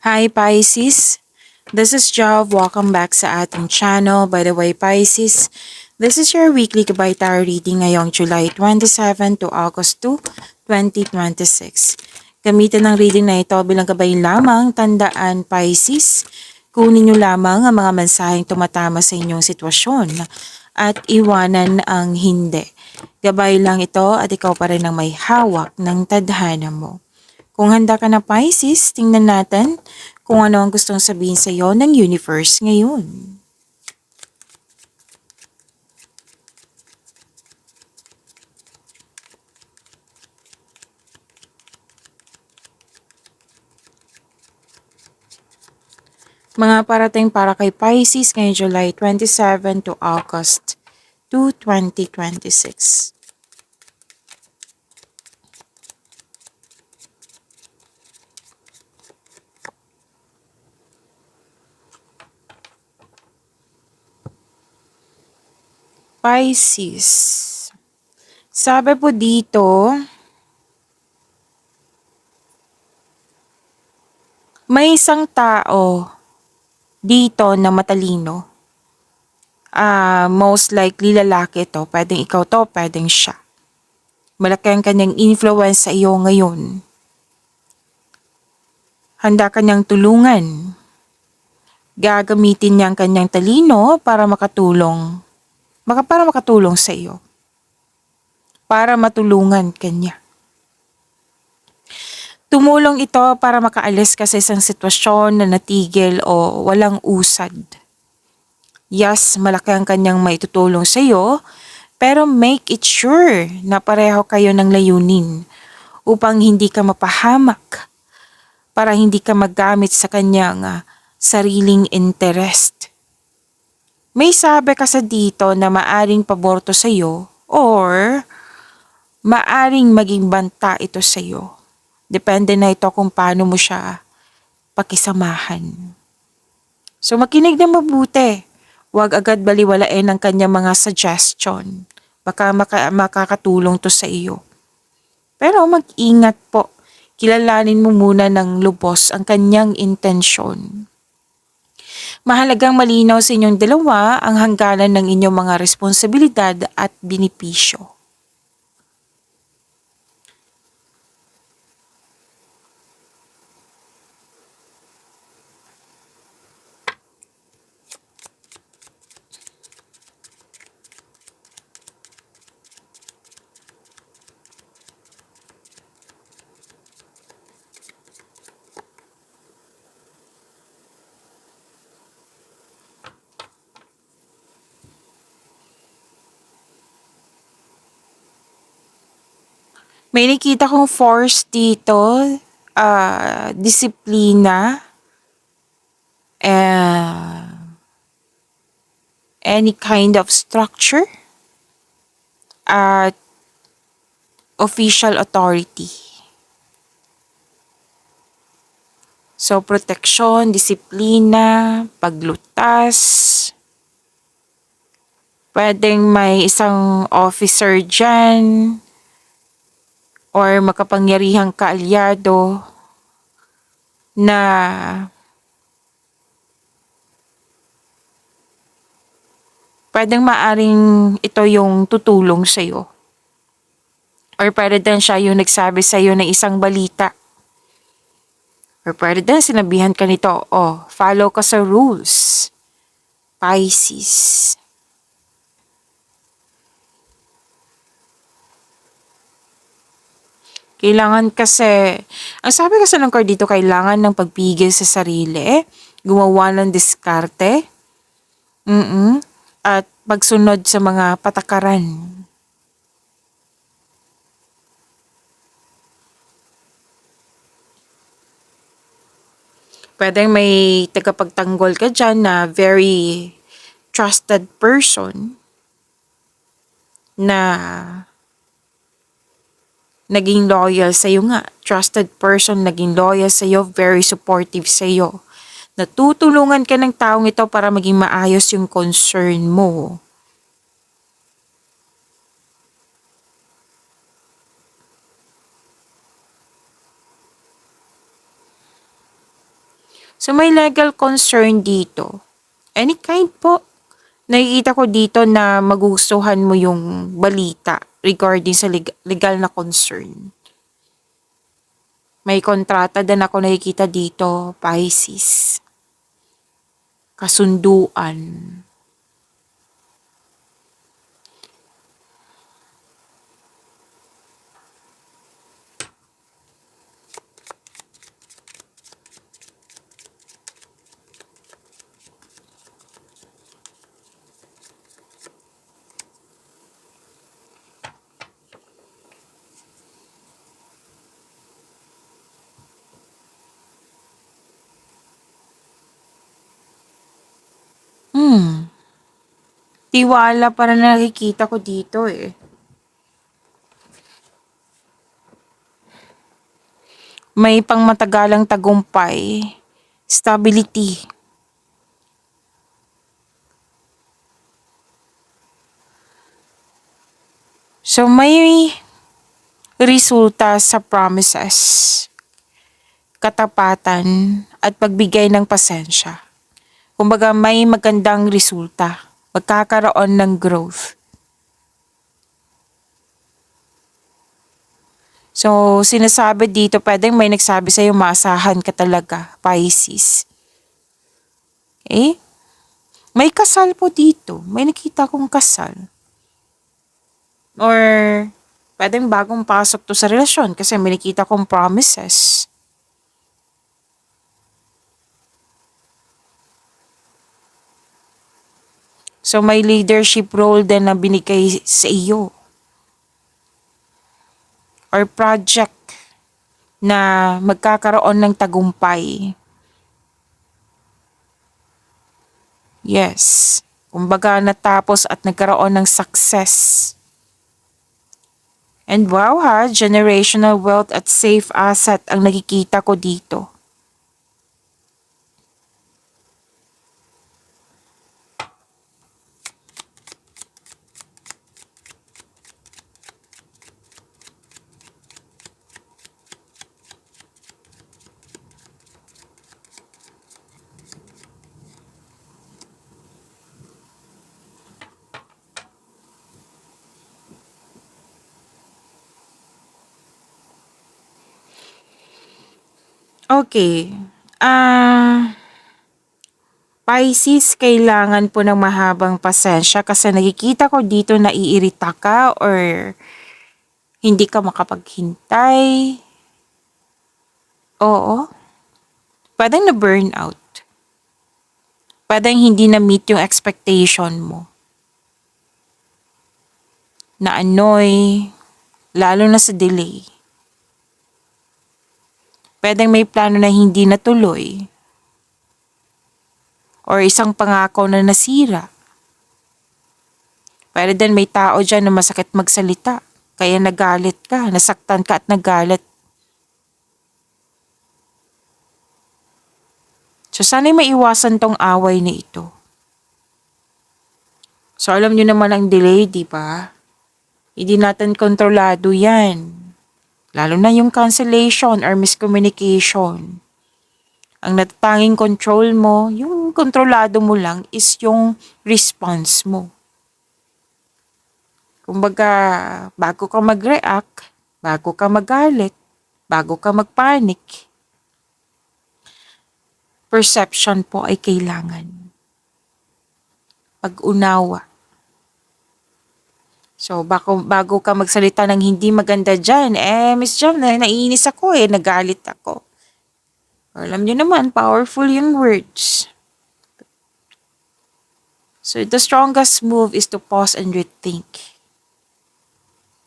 Hi Pisces, this is Job. Welcome back sa ating channel. By the way Pisces, this is your weekly Gabay Tarot reading ngayong July 27 to August 2, 2026. Gamitin ng reading na ito bilang gabay lamang. Tandaan Pisces, kunin nyo lamang ang mga mensaheng tumatama sa inyong sitwasyon at iwanan ang hindi. Gabay lang ito at ikaw pa rin ang may hawak ng tadhana mo. Kung handa ka na Pisces, tingnan natin kung ano ang gustong sabihin sa iyo ng universe ngayon. Mga parating para kay Pisces ngayong July 27 to August 2, 2026. Pisces. Sabi po dito, may isang tao dito na matalino. Most likely lalaki to. Pwedeng ikaw to, pwedeng siya. Malaki ang kanyang influence sa iyo ngayon. Handa ka niyang tulungan. Gagamitin niya ang kanyang talino para makatulong sa iyo. Para matulungan kanya. Tumulong ito para makaalis ka sa isang sitwasyon na natigil o walang usad. Yes, malaki ang kanyang maitutulong sa iyo, pero make it sure na pareho kayo ng layunin upang hindi ka mapahamak, para hindi ka magamit sa kanyang sariling interest. May sabi kasi dito na maaring paborto sa iyo or maaring maging banta ito sa iyo. Depende na ito kung paano mo siya pakisamahan. So makinig na mabuti. Huwag agad baliwalain ang kanyang mga suggestion. Baka makakatulong to sa iyo. Pero mag-ingat po. Kilalanin mo muna ng lubos ang kanyang intensyon. Mahalagang malinaw sa inyong dalawa ang hangganan ng inyong mga responsibilidad at benepisyo. May nakita kong force dito, disiplina, any kind of structure, at official authority. So, proteksyon, disiplina, paglutas. Pwedeng may isang officer dyan or makapangyarihang kaalyado na pwedeng maaring ito yung tutulong sa'yo. Or pwede din siya yung nagsabi sa'yo ng isang balita. Or pwede din sinabihan ka nito, follow ka sa rules. Pisces. Kailangan kasi, ang sabi kasi ng card dito, kailangan ng pagpigil sa sarili, gumawa ng diskarte, at pagsunod sa mga patakaran. Pwedeng may tagapagtanggol ka dyan na very trusted person na naging loyal sa iyo nga. Trusted person, naging loyal sa iyo, very supportive sa iyo. Natutulungan ka ng taong ito para maging maayos yung concern mo. So may legal concern dito. Any kind po. Nakikita ko dito na magustuhan mo yung balita regarding sa legal na concern. May kontrata din ako nakikita dito, Pisces. Kasunduan. Tiwala para nakikita ko dito eh. May pangmatagalang tagumpay. Stability. So may resulta sa promises, katapatan, at pagbigay ng pasensya. Kumbaga may magandang resulta. Magkakaroon ng growth. So, sinasabi dito, pwedeng may nagsabi sa'yo, maasahan ka talaga, Pisces. Okay? May kasal po dito. May nakita kong kasal. Or, pwedeng bagong pasok to sa relasyon kasi may nakita kong promises. So, may leadership role din na binigay sa iyo. Or project na magkakaroon ng tagumpay. Yes. Kumbaga natapos at nagkaroon ng success. And wow ha, generational wealth at safe asset ang nakikita ko dito. Okay. Pisces, kailangan po ng mahabang pasensya kasi nakikita ko dito na iirita ka or hindi ka makapaghintay. Oo. Pwedeng na burnout. Pwedeng hindi na meet yung expectation mo. Na annoy, lalo na sa delay. Pwedeng may plano na hindi natuloy. Or isang pangako na nasira. Pwede din may tao dyan na masakit magsalita. Kaya nagalit ka, nasaktan ka at nagalit. So sana'y maiwasan tong away na ito. So alam nyo naman ang delay, di ba? Hindi natin kontrolado yan. Lalo na yung cancellation or miscommunication. Ang natatanging control mo, yung kontrolado mo lang is yung response mo. Kumbaga, bago ka mag-react, bago ka magalit, bago ka magpanic, perception po ay kailangan. Pag-unawa. So, bago ka magsalita ng hindi maganda dyan, Miss Jam, naiinis ako nagalit ako. Alam niyo naman, powerful yung words. So, the strongest move is to pause and rethink.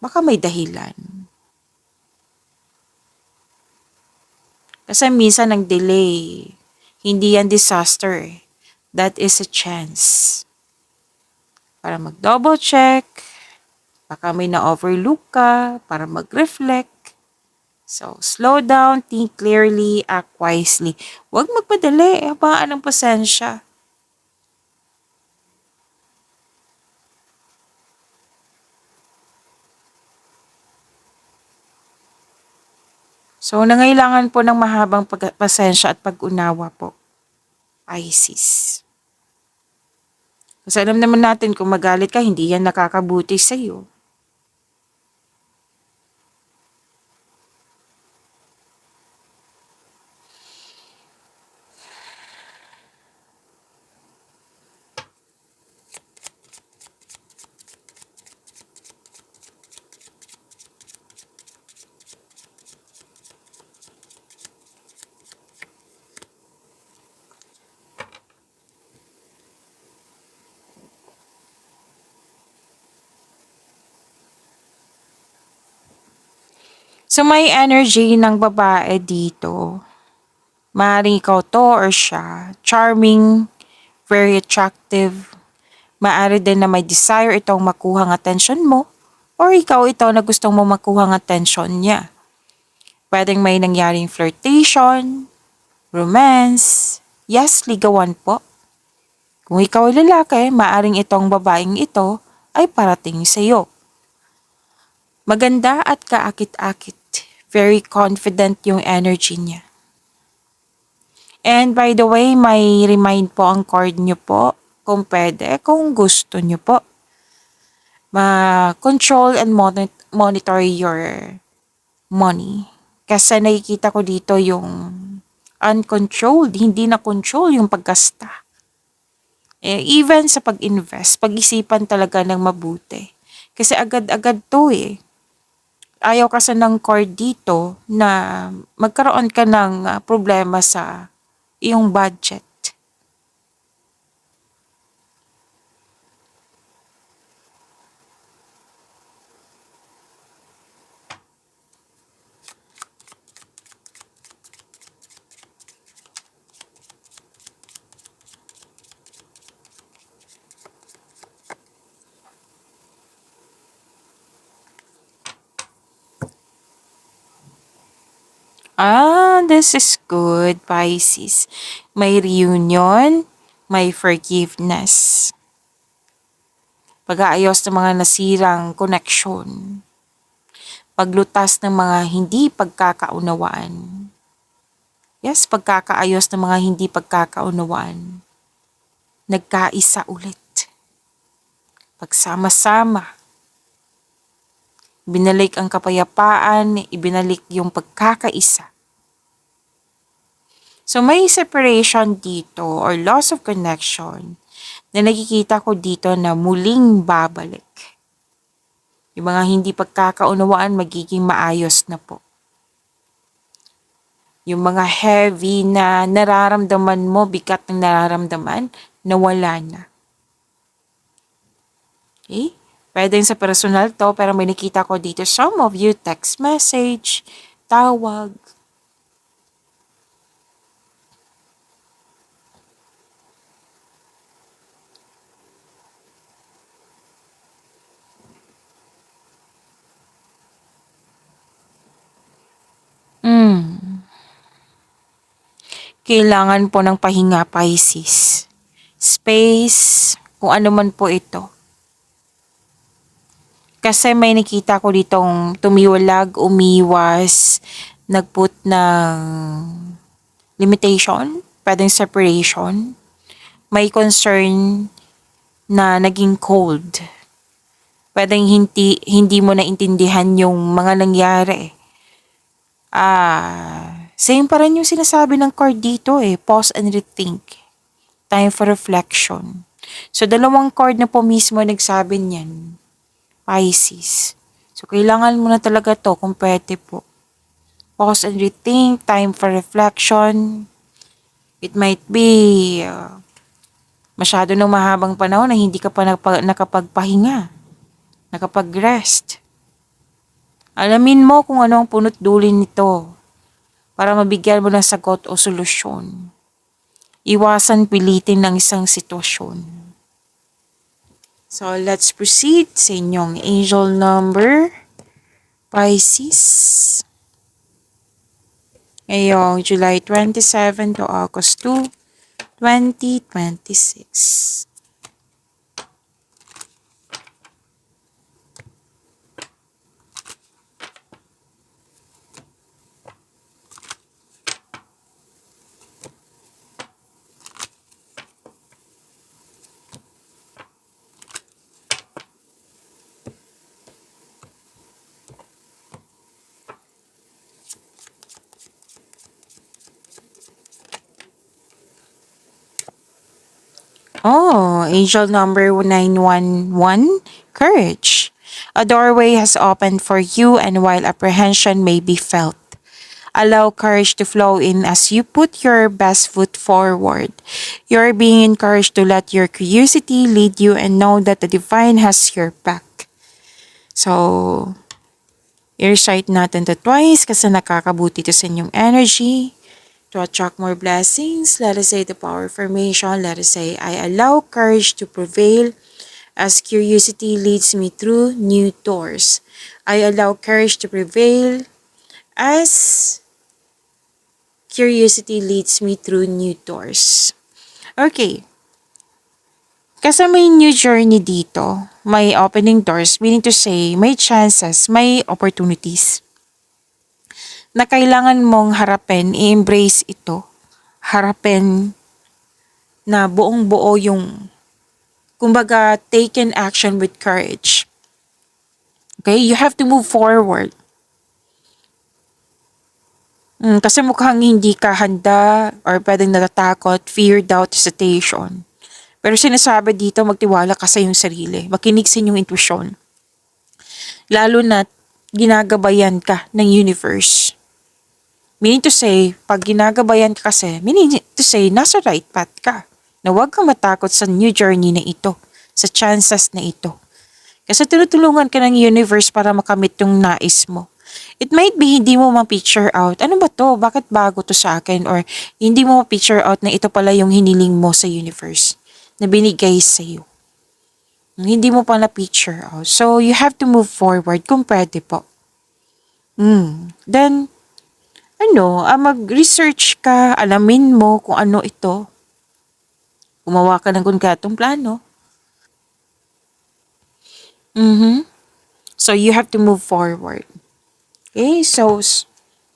Baka may dahilan. Kasi minsan ang delay, hindi yan disaster. That is a chance. Para mag-double check, baka may na-overlook ka, para mag-reflect. So, slow down, think clearly, act wisely. Huwag magpadali, habaan ng pasensya. So, nangailangan po ng mahabang pasensya at pag-unawa po. Pisces. Kasi alam naman natin kung magalit ka, hindi yan nakakabuti sa'yo. So may energy ng babae dito. Maaaring ikaw to or siya. Charming, very attractive. Maaari din na may desire itong makuha ng attention mo. Or ikaw ito na gustong mo makuha ng attention niya. Pwedeng may nangyaring flirtation, romance, yes, ligawan po. Kung ikaw ay lalaki, maaring itong babaeng ito ay parating sa iyo. Maganda at kaakit-akit. Very confident yung energy niya. And by the way, may remind po ang card niyo po kung pwede, kung gusto niyo po. Ma-control and monitor your money. Kasi nakikita ko dito yung uncontrolled, hindi na control yung paggasta. Even sa pag-invest, pag-isipan talaga ng mabuti. Kasi agad-agad to eh. Ayaw kasi ng card dito na magkaroon ka ng problema sa iyong budget. This is good, Pisces. May reunion, may forgiveness. Pag-aayos ng mga nasirang connection. Paglutas ng mga hindi pagkakaunawaan. Yes, pagkakaayos ng mga hindi pagkakaunawaan. Nagkaisa ulit. Pagsama-sama. Binalik ang kapayapaan, ibinalik yung pagkakaisa. So may separation dito or loss of connection na nakikita ko dito na muling babalik. Yung mga hindi pagkakaunawaan magiging maayos na po. Yung mga heavy na nararamdaman mo, bigat ng nararamdaman, nawala na. Okay? Pwede sa personal to, pero may nakita ko dito, some of you text message, tawag. Kailangan po ng pahinga, Pisces. Space, kung ano man po ito. Kasi may nakita ko ditong tumiwalag, umiwas, nagput ng limitation, pwedeng separation. May concern na naging cold. Pwedeng hindi mo naintindihan yung mga nangyari. Same pa rin yung sinasabi ng card dito eh. Pause and rethink. Time for reflection. So, dalawang card na po mismo nagsabi niyan. Pisces. So, kailangan mo na talaga to kung pwede po. Pause and rethink. Time for reflection. It might be masyado ng mahabang panahon na hindi ka pa nakapagpahinga. Nakapag-rest. Alamin mo kung ano ang punot dulin nito para mabigyan mo ng sagot o solusyon. Iwasan pilitin ng isang sitwasyon. So, let's proceed sa inyong angel number, Pisces. Ngayong July 27 to August 2, 2026. Oh, angel number 911, courage. A doorway has opened for you, and while apprehension may be felt, allow courage to flow in as you put your best foot forward. You're being encouraged to let your curiosity lead you and know that the divine has your back. So, i-recite natin to twice kasi nakakabuti to sa inyong energy. To attract more blessings, let us say the power affirmation. Let us say, I allow courage to prevail as curiosity leads me through new doors. I allow courage to prevail as curiosity leads me through new doors. Okay. Kasi may new journey dito. May opening doors, meaning to say, may chances, may opportunities na kailangan mong harapin, i-embrace ito. Harapin na buong buo yung, kumbaga, taken action with courage. Okay? You have to move forward. Kasi mukhang hindi ka handa or pwedeng natatakot, fear, doubt, hesitation. Pero sinasabi dito, magtiwala ka sa iyong sarili. Makinig sa inyong intuition. Lalo na ginagabayan ka ng universe. Meaning to say, pag ginagabayan ka kasi, meaning to say, nasa right path ka. Na huwag kang matakot sa new journey na ito. Sa chances na ito. Kasi tinutulungan ka ng universe para makamit yung nais mo. It might be hindi mo ma-picture out, ano ba to? Bakit bago to sa akin? Or hindi mo ma-picture out na ito pala yung hiniling mo sa universe na binigay sa iyo. Hindi mo pa na-picture out. So, you have to move forward kung pwede po. Then, mag-research ka, alamin mo kung ano ito. Gumawa ka ng konkretong plano. So, you have to move forward. Okay, so,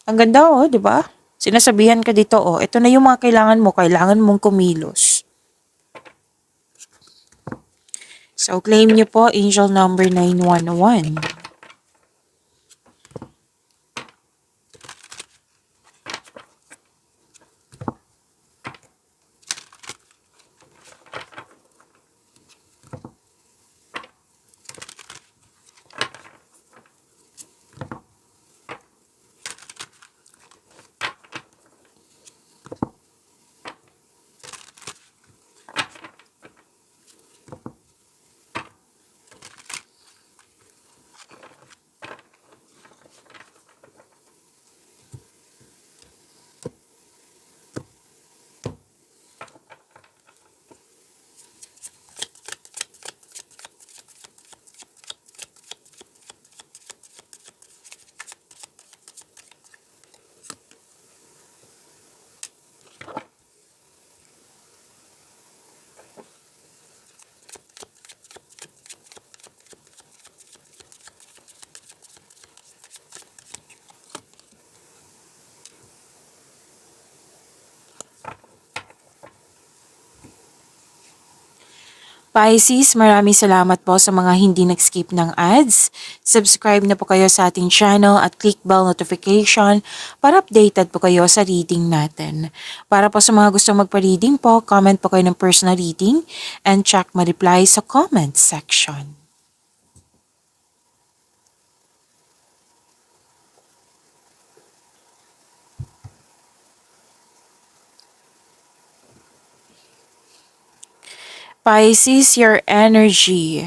ang ganda di ba? Sinasabihan ka dito, ito na yung mga kailangan mong kumilos. So, claim nyo po, angel number 911. Pisces, maraming salamat po sa mga hindi nag-skip ng ads. Subscribe na po kayo sa ating channel at click bell notification para updated po kayo sa reading natin. Para po sa mga gustong magpa-reading po, comment po kayo ng personal reading and check ma-reply sa comment section. Pisces, your energy.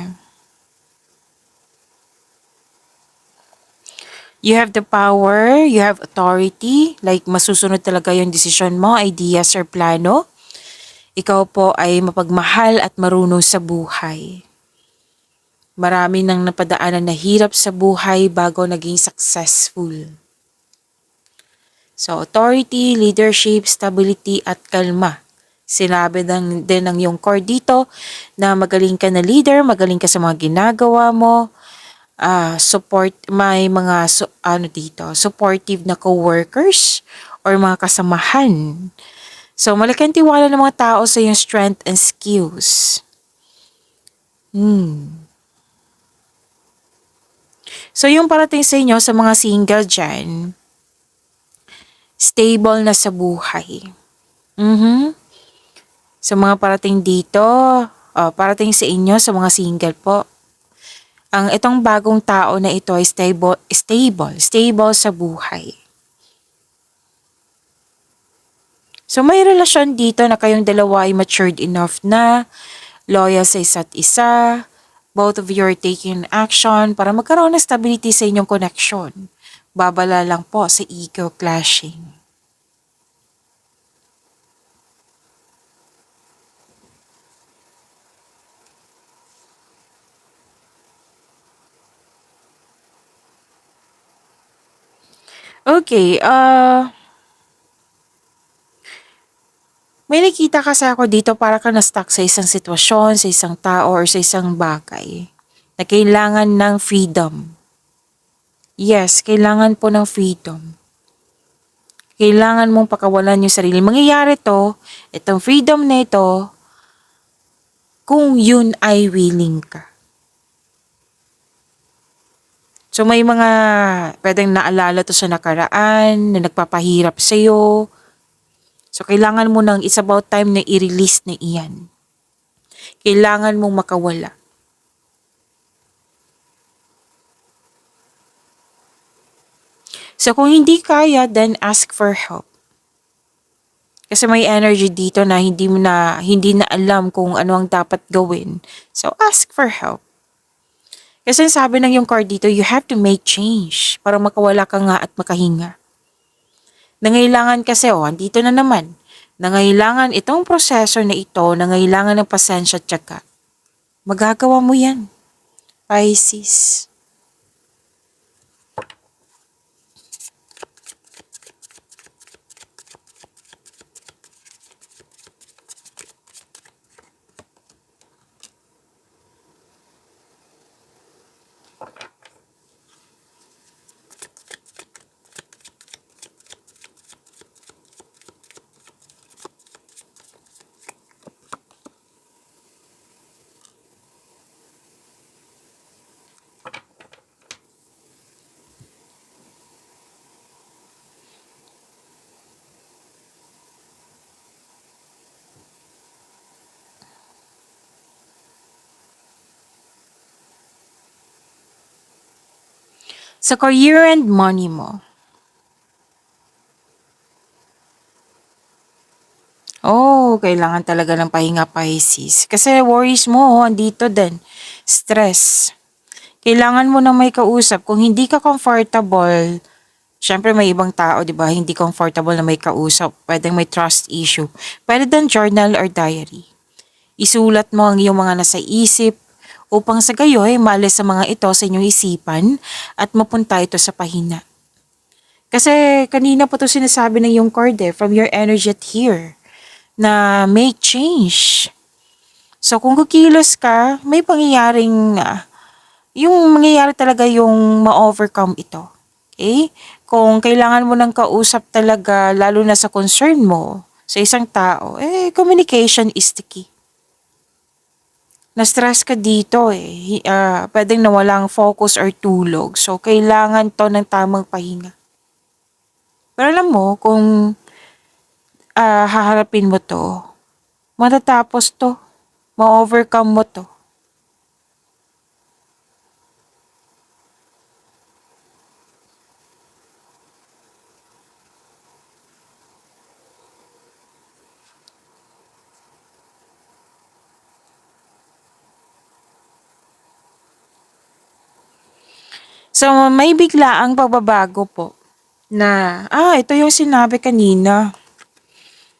You have the power, you have authority, like masusunod talaga yung desisyon mo, ideas or plano. Ikaw po ay mapagmahal at marunong sa buhay. Marami nang napadaanan na hirap sa buhay bago naging successful. So, authority, leadership, stability at kalma. Sinabi din ng yung core dito na magaling ka na leader, magaling ka sa mga ginagawa mo, may mga supportive na co-workers or mga kasamahan. So, malaki ang tiwala ng mga tao sa iyong strength and skills. So, yung parating sa inyo sa mga single dyan, stable na sa buhay. Sa mga parating dito, parating sa inyo sa mga single po. Ang itong bagong tao na ito ay stable sa buhay. So may relasyon dito na kayong dalawa ay matured enough na, loyal sa isa't isa, both of you are taking action para magkaroon ng stability sa inyong connection. Babala lang po sa ego clashing. Okay, may nakita kasi ako dito para ka na-stuck sa isang sitwasyon, sa isang tao, or sa isang bagay na kailangan ng freedom. Yes, kailangan po ng freedom. Kailangan mong pakawalan yung sarili. Mangyayari to, itong freedom na ito, kung yun ay willing ka. So may mga pwedeng naalala to sa nakaraan, na nagpapahirap sa'yo. So kailangan mo nang, it's about time na i-release na iyan. Kailangan mong makawala. So kung hindi kaya, then ask for help. Kasi may energy dito na hindi na alam kung ano ang dapat gawin. So ask for help. Kasi sabi ng yung card dito, you have to make change para makawala ka nga at makahinga. Nangailangan kasi, andito na naman. Nangailangan itong proseso na ito, nangailangan ng pasensya at tiyaga. Magagawa mo yan, Pisces. Sa career and money mo, kailangan talaga ng pahinga, Pisces. Kasi worries mo, andito din. Stress. Kailangan mo na may kausap. Kung hindi ka comfortable, syempre may ibang tao, di ba? Hindi comfortable na may kausap. Pwedeng may trust issue. Pwede din journal or diary. Isulat mo ang iyong mga nasa isip upang sa gayoy maalis sa mga ito sa inyong isipan at mapunta ito sa pahina. Kasi kanina po to sinasabi ng yung card from your energy at here, na make change. So kung kukilos ka, may pangyayaring, yung mangyayari talaga yung ma-overcome ito. Okay? Kung kailangan mo ng kausap talaga, lalo na sa concern mo, sa isang tao, communication is the key. Na-stress ka dito pwedeng nawalang focus or tulog. So, kailangan to ng tamang pahinga. Pero alam mo, kung haharapin mo to, matatapos to. Ma-overcome mo to. So, may biglaang pagbabago po na, ito yung sinabi kanina,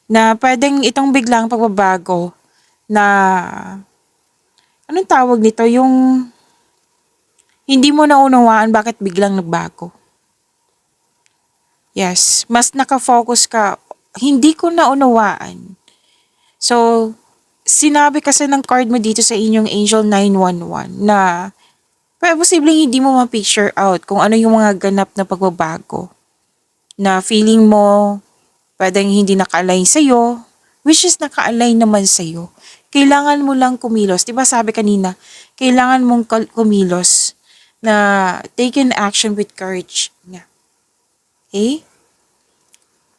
na pwedeng itong biglaang pagbabago na, anong tawag nito, yung hindi mo naunawaan bakit biglang nagbago. Yes, mas nakafocus ka, hindi ko naunawaan. So, sinabi kasi ng card mo dito sa inyong Angel 911 na posibleng hindi mo ma-picture out kung ano yung mga ganap na pagbabago. Na feeling mo pwedeng hindi naka-align sa'yo, which is naka-align naman sa'yo. Kailangan mo lang kumilos. Diba sabi kanina, kailangan mong kumilos na take an action with courage. Okay?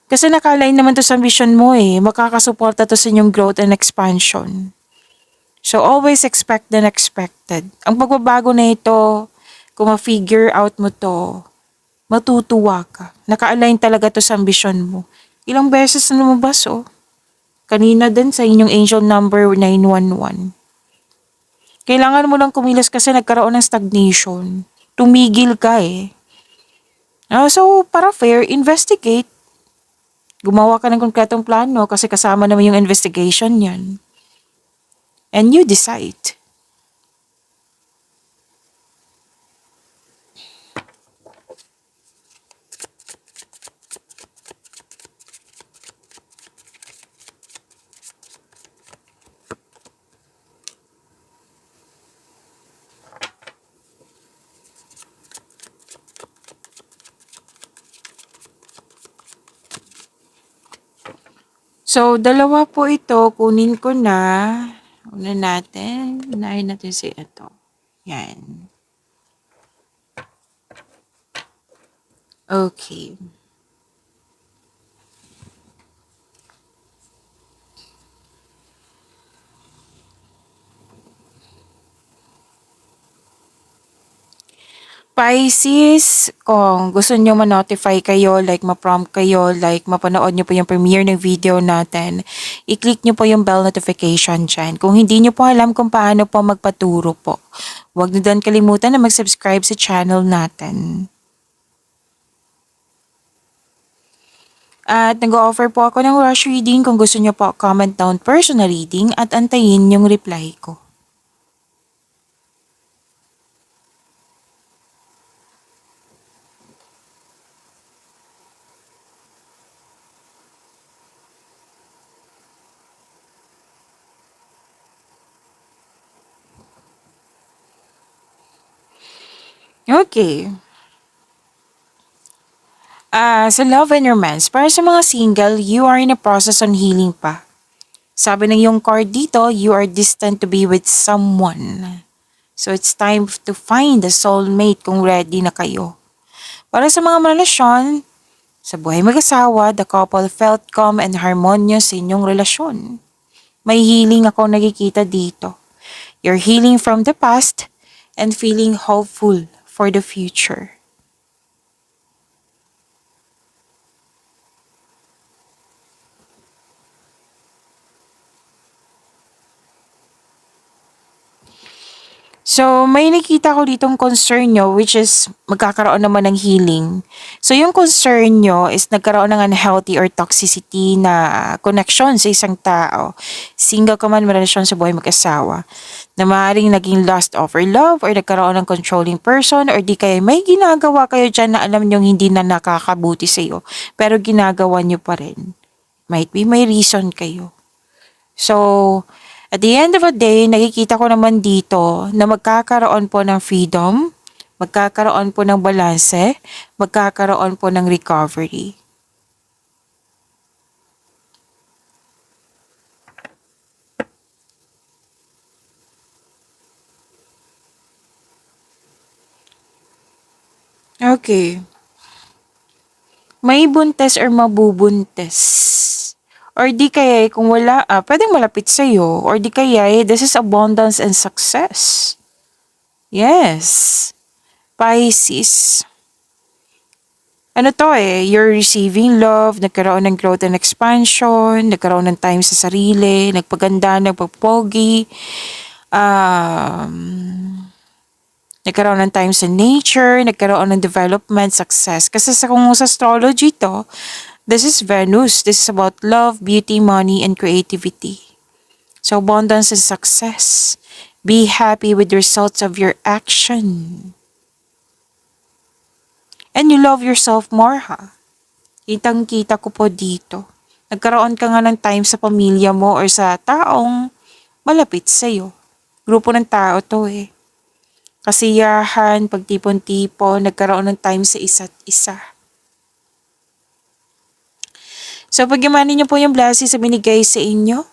Kasi nakalain naman to sa vision mo eh. Makakasuporta to sa inyong growth and expansion. So always expect the unexpected. Ang pagbabago na ito, kung ma-figure out mo to, matutuwa ka. Naka-align talaga to sa ambition mo. Ilang beses na lumabas oh. Kanina din sa inyong angel number 911. Kailangan mo lang kumilos kasi nagkaroon ng stagnation. Tumigil ka eh. So, para fair, investigate. Gumawa ka ng konkretong plano kasi kasama naman yung investigation yan. And you decide. So, dalawa po ito. Kunin ko na. Una natin. Unahin natin si ito. Yan. Okay. Pisces, kung gusto nyo ma-notify kayo, like ma-prompt kayo, like mapanood nyo po yung premiere ng video natin, i-click nyo po yung bell notification dyan. Kung hindi nyo po alam kung paano po magpaturo po, huwag nyo din kalimutan na mag-subscribe sa channel natin. At nag-offer po ako ng rush reading kung gusto nyo po comment down personal reading at antayin yung reply ko. Okay. Sa love and romance, para sa mga single, you are in a process on healing pa. Sabi ng yung card dito, you are destined to be with someone. So it's time to find a soulmate kung ready na kayo. Para sa mga relasyon, sa buhay mag-asawa, the couple felt calm and harmonious sa inyong relasyon. May healing ako nakikita dito. You're healing from the past and feeling hopeful for the future. So, may nakita ko ditong concern nyo which is magkakaroon naman ng healing. So, yung concern nyo is nagkaroon ng unhealthy or toxicity na connection sa isang tao. Single ka man, may relasyon sa buhay mag-asawa. Na maaaring naging lust over love or nagkaroon ng controlling person or di kaya may ginagawa kayo dyan na alam nyo hindi na nakakabuti sa'yo. Pero ginagawa nyo pa rin. Might be may reason kayo. So, at the end of the day, nakikita ko naman dito na magkakaroon po ng freedom, magkakaroon po ng balanse, magkakaroon po ng recovery. Okay. May buntes or mabubuntes. Or di kaya kung wala, pwedeng malapit sa'yo. Or di kaya, this is abundance and success. Yes. Pisces. Ano to you're receiving love, nagkaroon ng growth and expansion, nagkaroon ng time sa sarili, nagpaganda, nagpapogi, nagkaroon ng time sa nature, nagkaroon ng development, success. Kasi kung sa astrology to, this is Venus. This is about love, beauty, money, and creativity. So abundance and success. Be happy with the results of your action. And you love yourself more, ha? Kitang-kita ko po dito. Nagkaroon ka nga ng time sa pamilya mo or sa taong malapit sa'yo. Grupo ng tao to Kasiyahan, pagtipon-tipon, nagkaroon ng time sa isa't isa. So, pagyamanin niyo po yung blessings sa binigay sa inyo.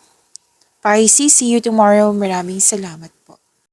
Pisces, see you tomorrow. Maraming salamat.